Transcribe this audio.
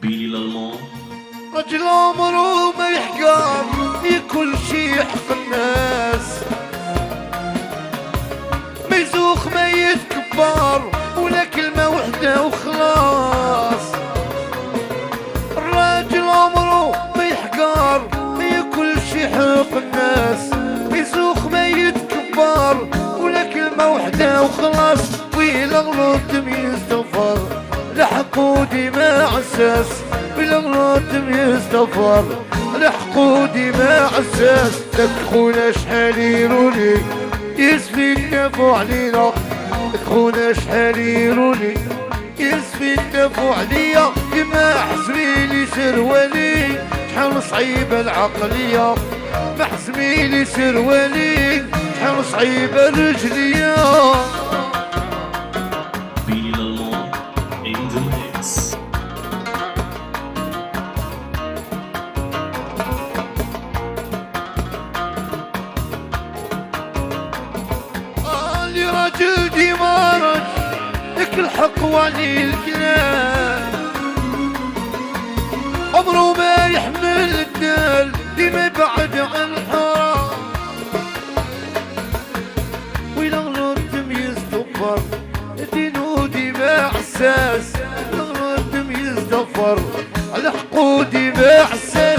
بيلي لالمون. رجل عمره ما يحقر كل شي يحق الناس، ما يزوخ ما يتكبر ولا كلمة وحدة وخلاص. الراجل عمره ما يحقر كل شي يحق الناس، ما يزوخ ما يتكبر ولا كلمة وحدة وخلاص. ويلا غلط يستغفر لحقودي ما عساس، ويلا غلط يستغفر لحقودي ما عساس. تدخونا شحال يروني يسفي النفو علينا، تدخونا شحال يروني يسفي النفو عليا. كما حزمي لي سروالي شحال صعيبة العقلية، ما حزمي لي سروالي شحال صعيبة رجليا. بيلي لالمون in the mix. اللي راجل ديما راجل لك الحق وعلي الكلام، عمره ما يحمل الدال ديما بعد عن الحرام. وإلا غلط يستغفر دينو ديما عساس، غلط يستغفر على حقو ديما عساس.